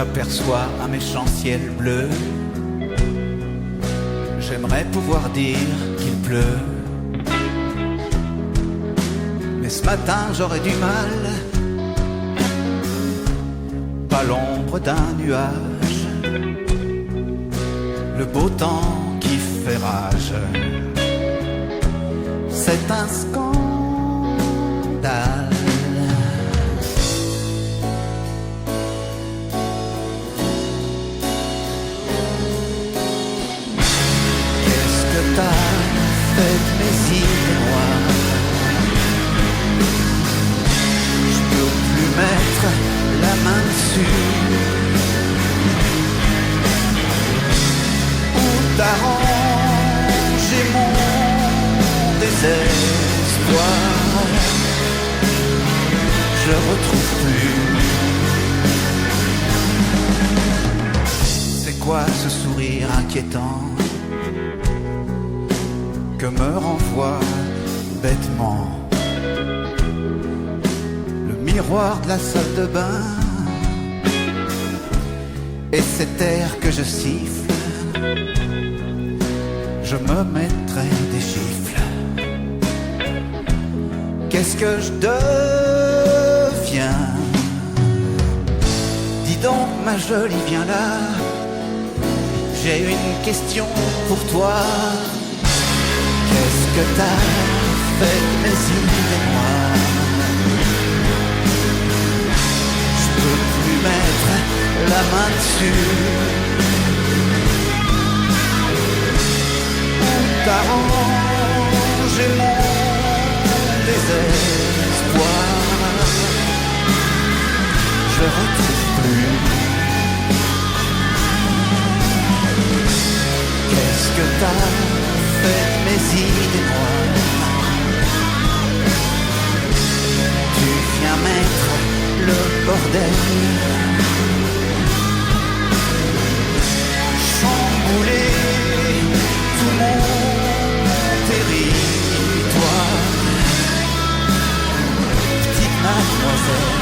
j'aperçois un méchant ciel bleu. J'aimerais pouvoir dire qu'il pleut, mais ce matin j'aurais du mal. Pas l'ombre d'un nuage, le beau temps qui fait rage. C'est un scandale. T'as fait mes idées noires. Je peux plus mettre la main dessus. Où t'arranger mon désespoir. Je retrouve plus. C'est quoi ce sourire inquiétant que me renvoie bêtement le miroir de la salle de bain et cet air que je siffle? Je me mettrai des gifles. Qu'est-ce que je deviens? Dis donc ma jolie, viens là. J'ai une question pour toi. Qu'est-ce que t'as fait de mes idées noires? Je peux plus mettre la main dessus. Où t'arranger mon désespoir? Je retrouve plus. Qu'est-ce que t'as fait de mes idées noires? Tu viens mettre le bordel, chambouler tout mon territoire. Petite mademoiselle,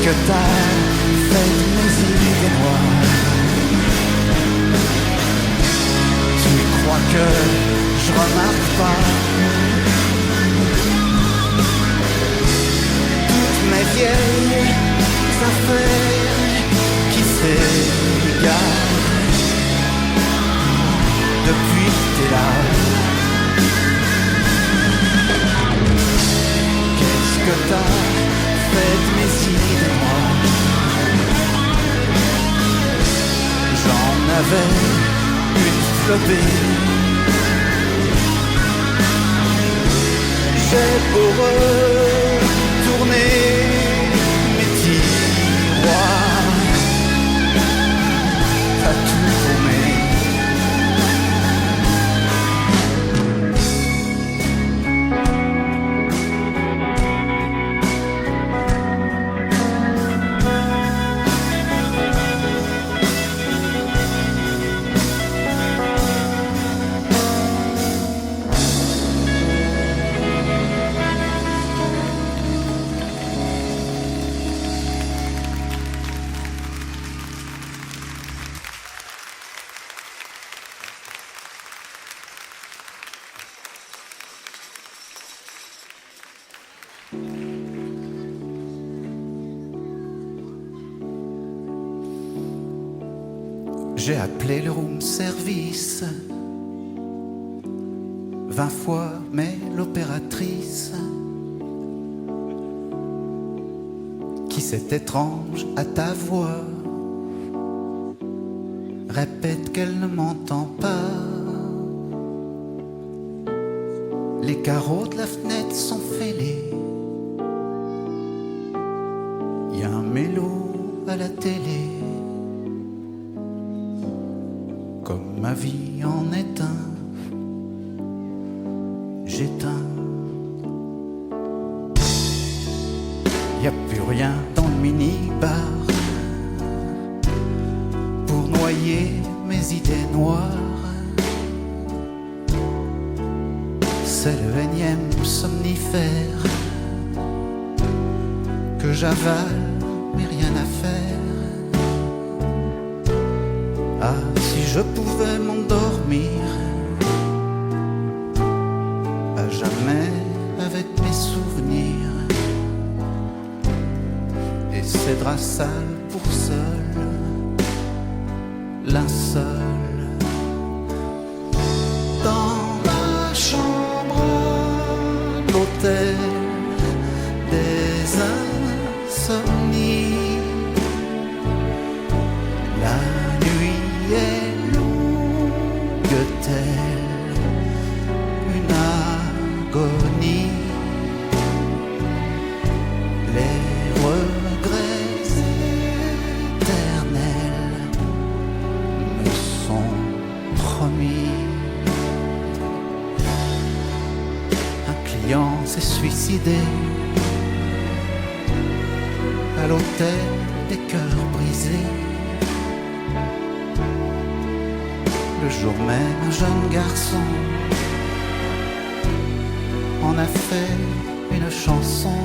que t'as fait de mes idées noires? Tu crois que je remarque pas toutes mes vieilles affaires qui s'égarent depuis que t'es là? Qu'est-ce que t'as fait de mes idées noires? J'en avais une flopée. J'ai beau retourner mes tiroirs, t'as tout paumé. J'ai appelé le room service 20 fois, mais l'opératrice, qui c'est étrange à ta voix, répète qu'elle ne m'entend pas. Les carreaux de la fenêtre sont fêlés. Y a un mélo à la télé. Comme ma vie en est un, j'éteins. Y a plus rien rien dans le mini-bar pour noyer mes idées noires. C'est le énième somnifère que j'avale, mais rien à faire. Ah, si je pouvais m'endormir à jamais avec mes souvenirs et ces draps sales pour seul linceul. Dans ma chambre d'hôtel des insomnies, la nuit est longue telle une agonie. Les regrets éternels me sont promis. Un client s'est suicidé à l'hôtel des cœurs brisés. Le jour même, un jeune garçon en a fait une chanson.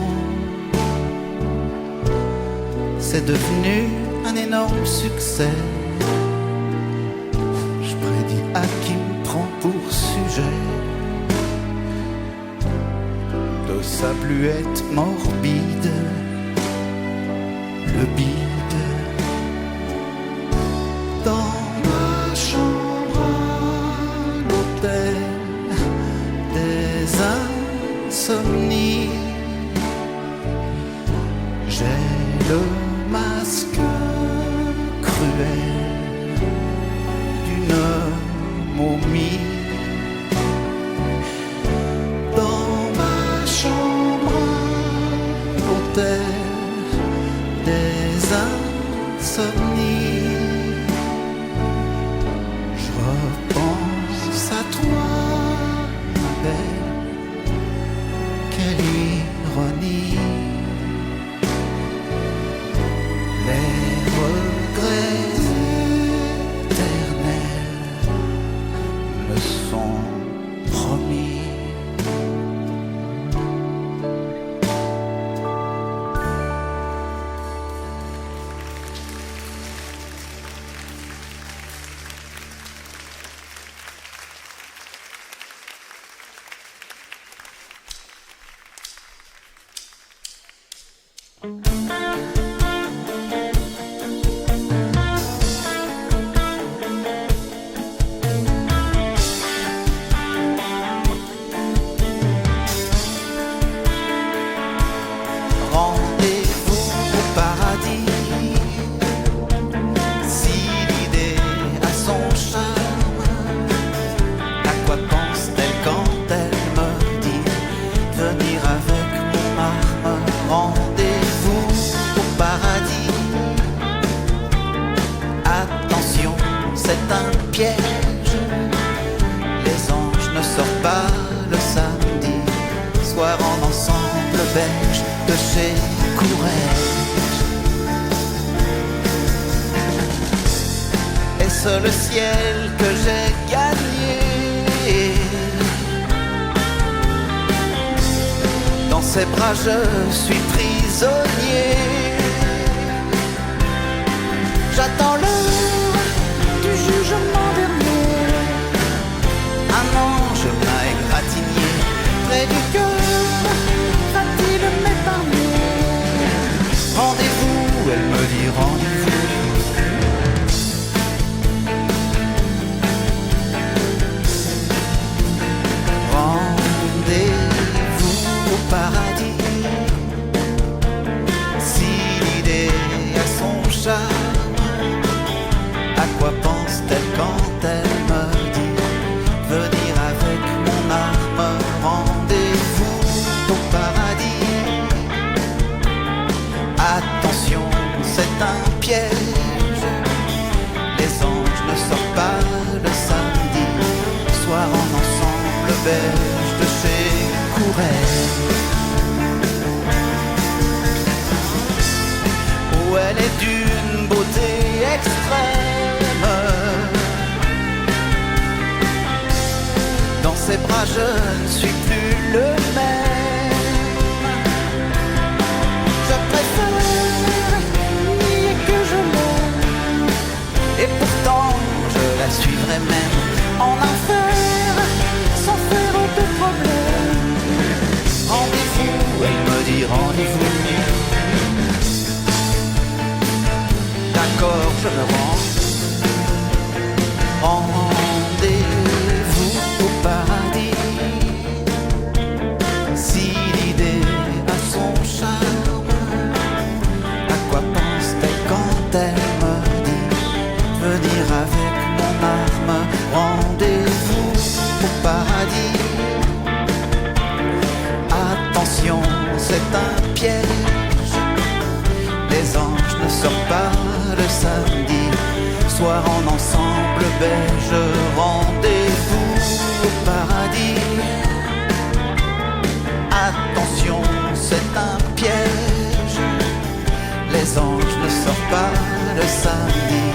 C'est devenu un énorme succès. Je prédis à qui me prend pour sujet de sa bluette morbide, le bide. Dans ma chambre d'hôtel des insomnies, j'ai le masque cruel d'une momie. Dans ma chambre d'hôtel des insomnies, je repense à toi, ma belle. Quelle ironie. Les regrets éternels me sont promis. Rendez-vous au paradis. Si l'idée a son charme, à quoi pense-t-elle quand elle me dit venir avec mon arme? Rendez-vous au paradis. Attention, c'est un piège. Les anges ne sortent pas le samedi soir en ensemble beige de chez Courrèges. Est-ce le ciel que j'ai gagné? Dans ses bras je suis prisonnier. J'attends l'heure du jugement dernier. Un ange m'a égratigné près du cœur. Va-t-il m'épargner? Rendez-vous, elle me dit rendez-vous. Rendez-vous au paradis. Si où elle est d'une beauté extrême. Dans ses bras je ne suis plus le même. Je préfère nier que je l'aime, et pourtant je la suivrai même en enfer, sans faire de problème. Rendez-vous, elle me dit rendez-vous. D'accord, je me rends. Rendez-vous au paradis. Si l'idée a son charme, à quoi pense-t-elle quand elle me dit venir avec mon arme? Rendez-vous au paradis. Attention, c'est un piège. Les anges ne sortent pas le samedi soir en ensemble beige. Rendez-vous au paradis. Attention, c'est un piège. Les anges ne sortent pas le samedi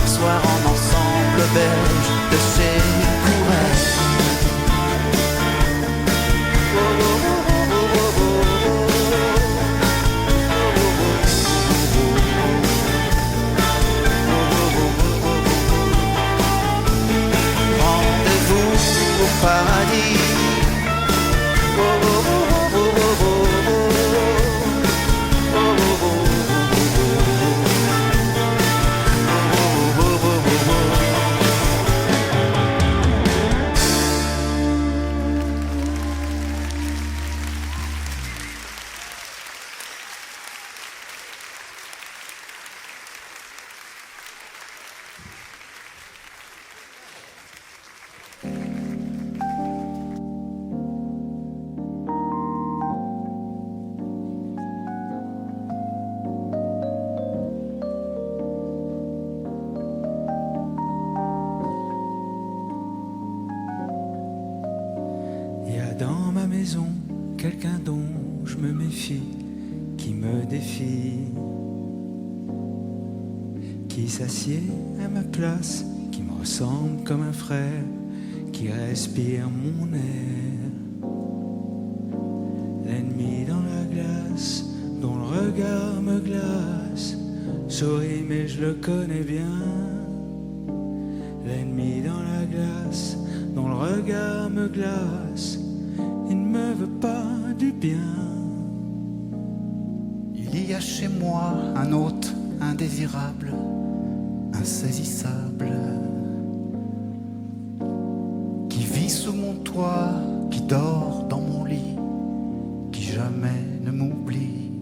soir en ensemble beige de chez Couret. Paradis. Oh, oh, oh, oh, oh, oh, Dans ma maison, quelqu'un dont je me méfie, qui me défie, qui s'assied à ma place, qui me ressemble comme un frère, qui respire mon air. L'ennemi dans la glace, dont le regard me glace, sourit mais je le connais bien. L'ennemi dans la glace, dont le regard me glace, il ne me veut pas du bien. Il y a chez moi un hôte indésirable, insaisissable, qui vit sous mon toit, qui dort dans mon lit, qui jamais ne m'oublie.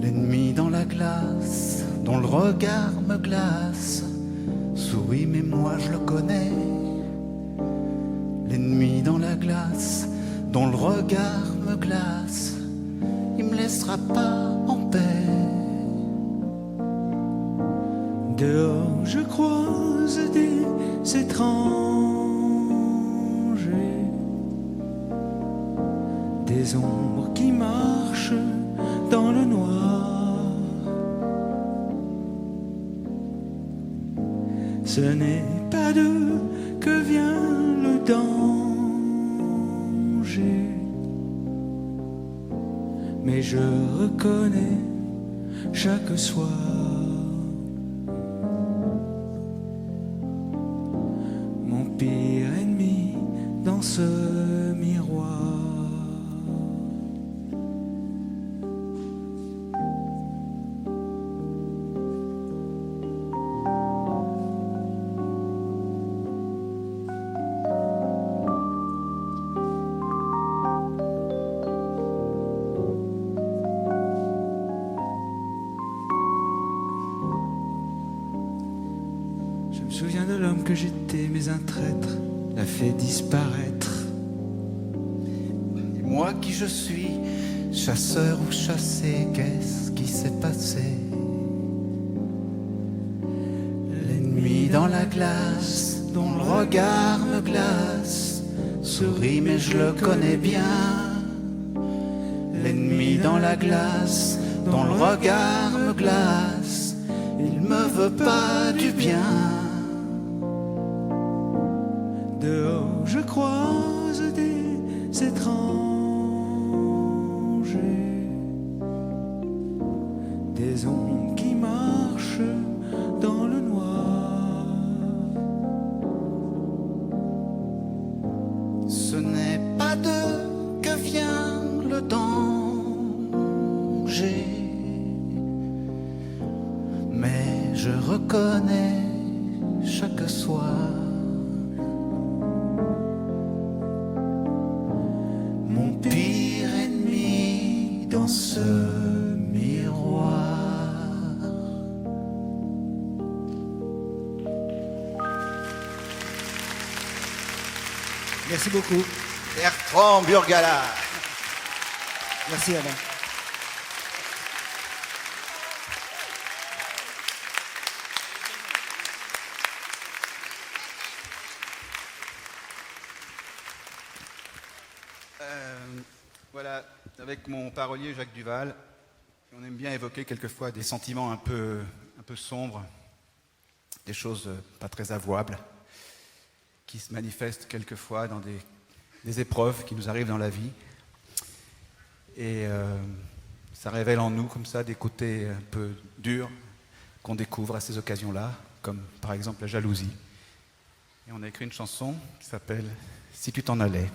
L'ennemi dans la glace, dont le regard me glace, sourit mais moi je le connais. L'ennemi dans la glace, dont le regard me glace, il me laissera pas en paix. Dehors je croise des étrangers, des ombres qui marchent dans le noir. Ce n'est pas d'eux que vient le danger, mais je reconnais chaque soir mon pire ennemi dans ce miroir. Je me souviens de l'homme que j'étais, mais un traître l'a fait disparaître. Et moi qui je suis, chasseur ou chassé, qu'est-ce qui s'est passé? L'ennemi dans la glace, dont le regard me glace, sourit mais je le connais bien. L'ennemi dans la glace, dont le regard me glace, il me veut pas du bien. Dehors je croise des étrangers, des ombres qui marchent dans le noir. Ce n'est pas d'eux que vient le danger, mais je reconnais chaque soir mon pire ennemi dans ce miroir. Merci beaucoup. Bertrand Burgala. Merci Alain. Voilà, avec mon parolier Jacques Duval, on aime bien évoquer quelquefois des sentiments un peu sombres, des choses pas très avouables, qui se manifestent quelquefois dans des épreuves qui nous arrivent dans la vie. Et ça révèle en nous comme ça des côtés un peu durs qu'on découvre à ces occasions-là, comme par exemple la jalousie. Et on a écrit une chanson qui s'appelle « Si tu t'en allais ».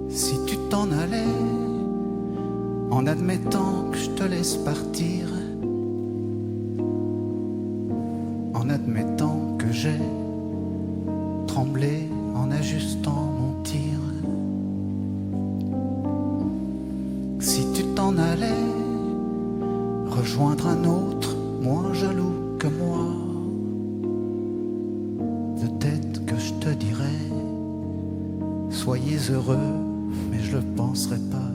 Si tu t'en allais, en admettant que je te laisse partir, en admettant que j'ai tremblé en ajustant mon tir, si tu t'en allais, rejoindre un autre moins jaloux que moi, peut-être que je te dirais, soyez heureux, mais je le penserai pas.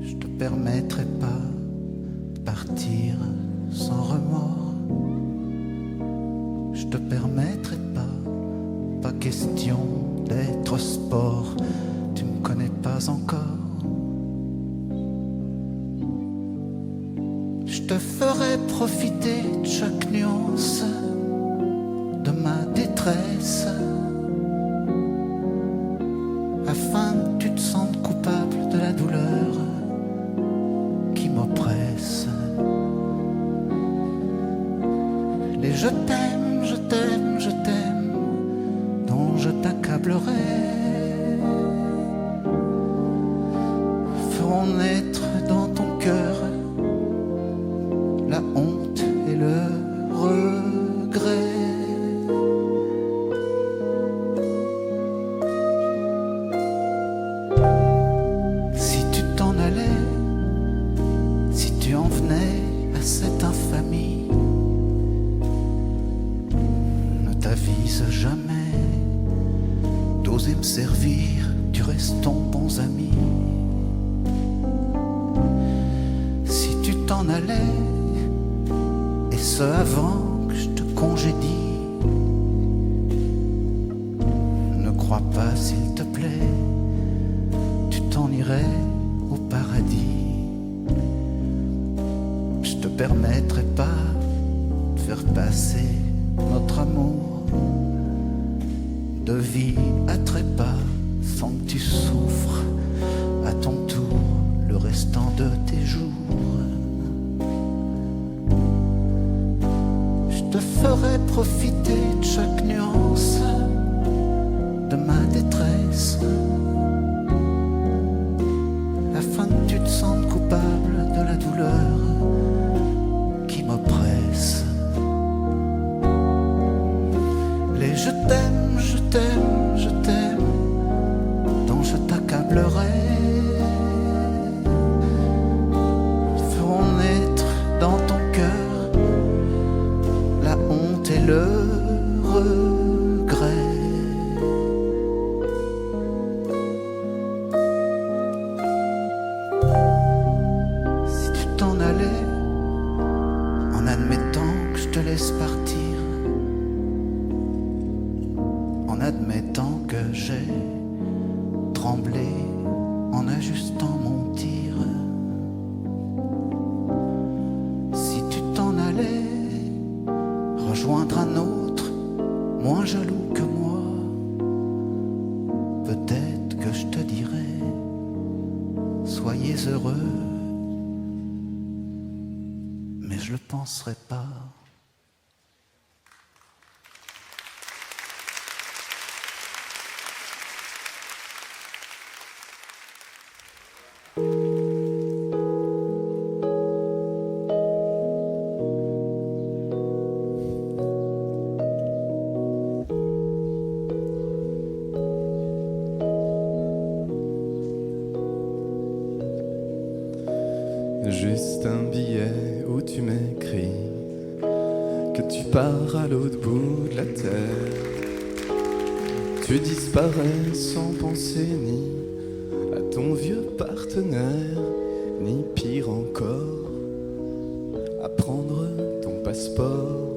Je te permettrai pas de partir sans remords. Je te permettrai pas question d'être sport. Tu me connais pas encore. Je te ferai profiter de chaque nuance de ma détresse, afin que tu te sentes coupable de la douleur qui m'oppresse. Les je t'aime, je t'aime, je t'aime, dont je t'accablerai, feront naître dans ton cœur la honte et le regret. À cette infamie, ne t'avise jamais d'oser me servir du restant bons amis. Si tu t'en allais, et ce avant que je te congédie, ne crois pas s'il te plaît, tu t'en irais au paradis. Je te permettrai pas de faire passer notre amour de vie à trépas sans que tu souffres à ton tour le restant de tes jours. Je te ferai profiter de chaque nuance de ma détresse, afin que tu te sentes coupable de la douleur qui m'oppresse. Les je t'aime, je t'aime, je t'aime, dont je t'accablerai, feront naître dans ton cœur la honte et le regret. trembler en ajustant mon tir. Si tu t'en allais rejoindre un autre, moins jaloux que moi, peut-être que je te dirais, soyez heureux, mais je le penserai pas. Juste un billet où tu m'écris que tu pars à l'autre bout de la terre. Tu disparais sans penser ni à ton vieux partenaire, ni pire encore, à prendre ton passeport.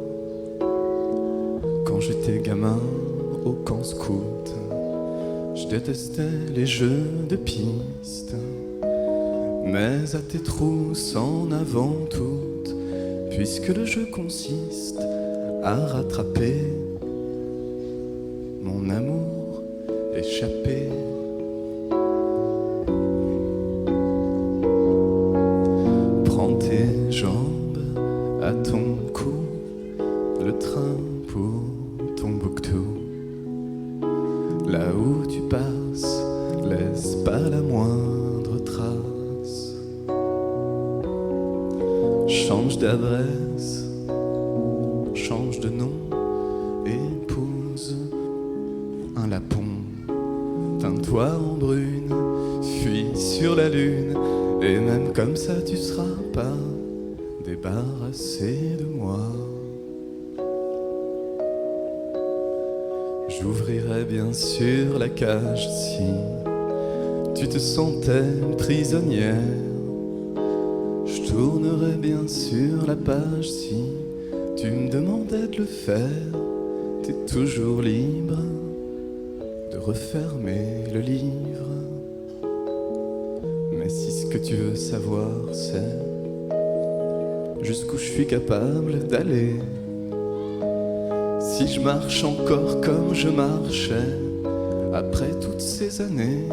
Quand j'étais gamin au camp scout, je détestais les jeux de piste. Mais à tes trousses en avant toutes, puisque le jeu consiste à rattraper mon amour échappé. Prends tes jambes à ton cou, le train pour Tombouctou. Là où tu passes, laisse pas la moindre trace. Change d'adresse, change de nom, épouse un lapon. Teins-toi en brune, fuis sur la lune, et même comme ça tu seras pas débarrassé de moi. J'ouvrirai bien sûr la cage si tu te sentais prisonnière. Je tournerai bien sûr la page si tu me demandais de le faire. T'es toujours libre de refermer le livre. Mais si ce que tu veux savoir c'est jusqu'où je suis capable d'aller, si je marche encore comme je marchais après toutes ces années,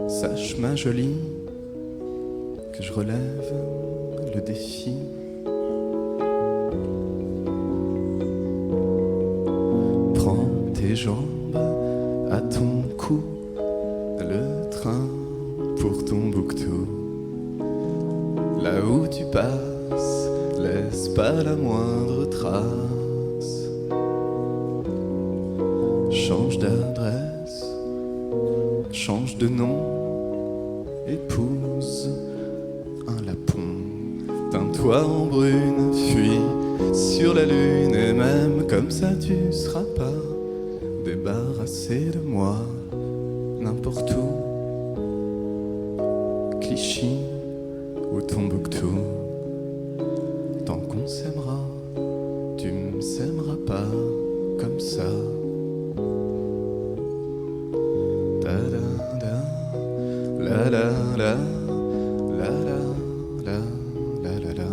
sache ma jolie que je relève le défi. Prends tes jambes à ton cou, le train pour Tombouctou. Là où tu passes, laisse pas la moindre trace. Change d'adresse, change de nom, épouse un lapon. Teins-toi en brune, fuis sur la lune, et même comme ça tu seras pas débarrassé de moi. N'importe où, Clichy ou Tombouctou, tant qu'on s'aimera, tu me sèmeras pas comme ça. Da da da, la la la, la la la, la la la,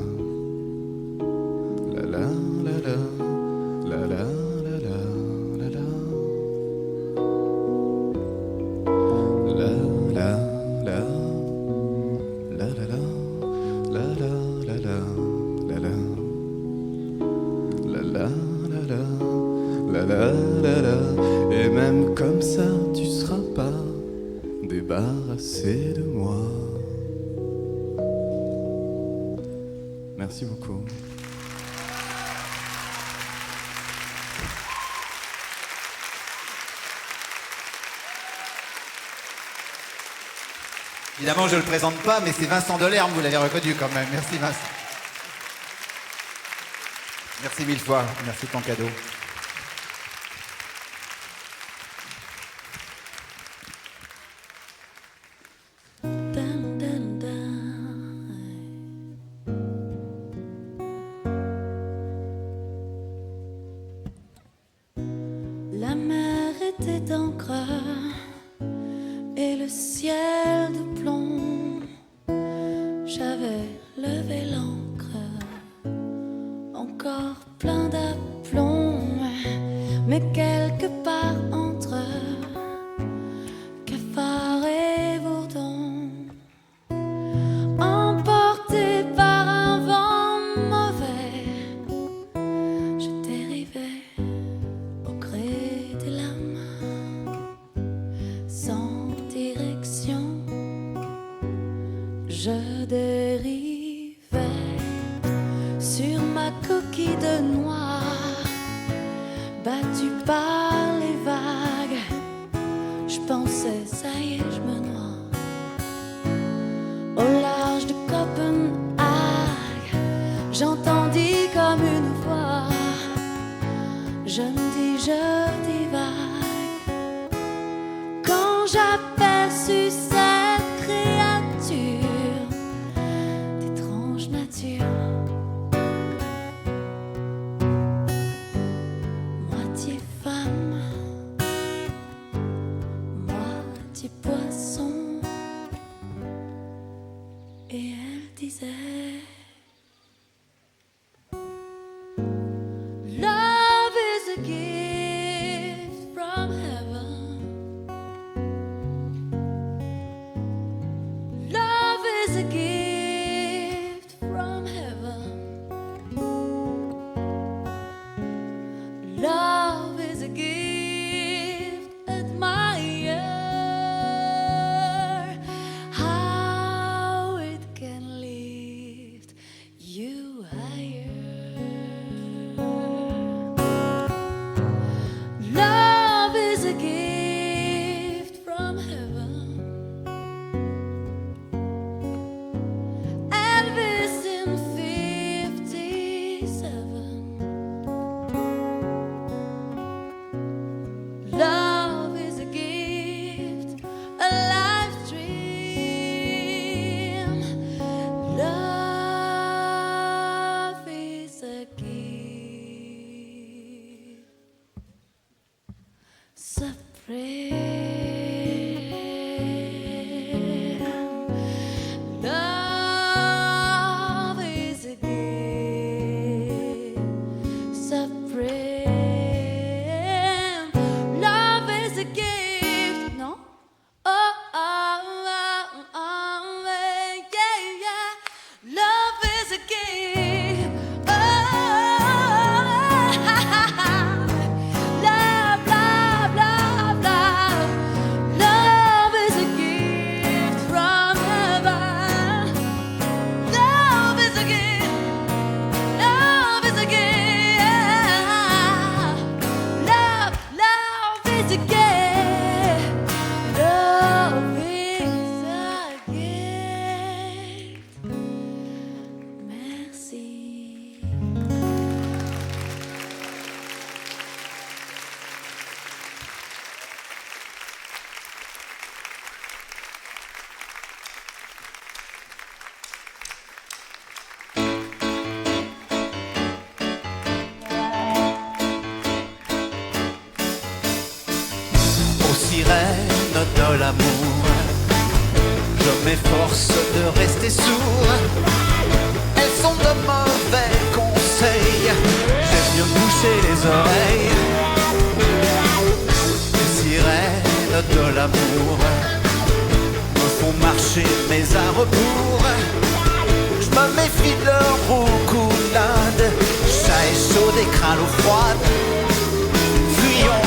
la la la la, la la la la, la la, la la la, la la la, la la la la, la la, la la la la, la la la la, et même comme ça tu seras pas débarrassé de moi. Merci beaucoup. Évidemment, je ne le présente pas, mais c'est Vincent Delerme, vous l'avez reconnu quand même. Merci Vincent. Merci mille fois, merci de ton cadeau. La mer était en gras et le le ciel de plomb, j'avais levé l'ancre, encore plein d'aplomb, mais quelque part entre Cafard et Bourdon, emporté par un vent mauvais, je dérivais au gré des lames, sans direction, je dérivais sur ma coquille de noix, battue par les vagues. Je pensais, ça y est, je me noie au large de Copenhague. J'entendis comme une voix, je me dis, je divague, quand j'aperçus cette créature d'étrange nature, moitié femme, moitié poisson, et elle disait: Love is a gift from heaven. Love is a gift from heaven. Love is a gift, admire how it can lift you higher. Love is a gift from heaven. Elvis in 57. Love is a gift, a life dream. Love is a gift supreme. Love is a gift supreme. Love is a gift, no? Oh, oh, oh, oh, yeah, yeah. Love is a gift. Oh, love, love, love, love. Love is a gift from heaven. Love is a gift. Love is a gift. Love, love is a gift. Love is a gift. Merci. Aux sirènes de l'amour, je m'efforce de rester sourd. Elles sont de mauvais conseils, j'aime mieux boucher les oreilles. Les sirènes de l'amour me font marcher mais à rebours. Je me méfie de leur roucoulade, chat et chaud des crânes l'eau froide. Fuyons,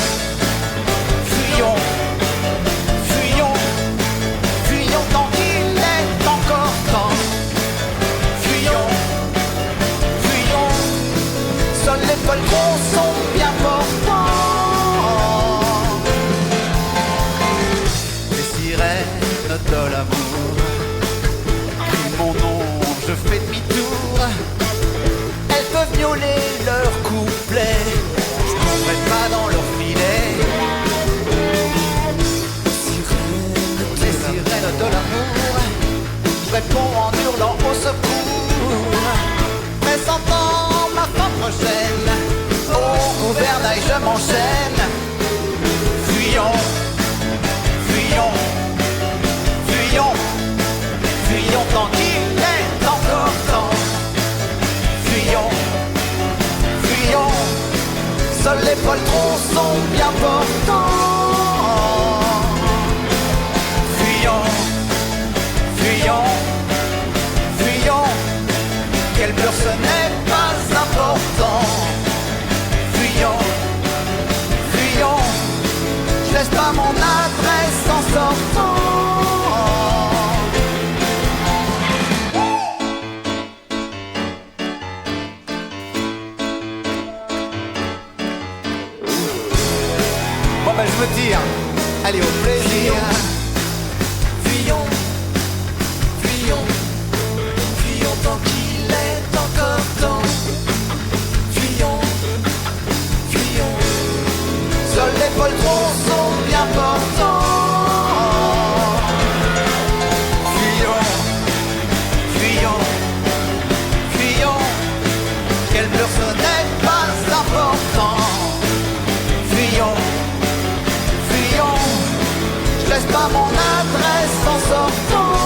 fuyons, fuyons, fuyons tant qu'il est encore temps. Fuyons, fuyons, seuls les poltrons sont bien portants. Les sirènes de l'amour crient mon nom, je fais demi-tour. Elles peuvent miauler leur couplet, je tomberai pas dans leur filet. Les sirènes de l'amour répondent en hurlant au secours. Mais sentant ma fin prochaine, au gouvernail je m'enchaîne. Fuyons, fuyons, adresse en sortant.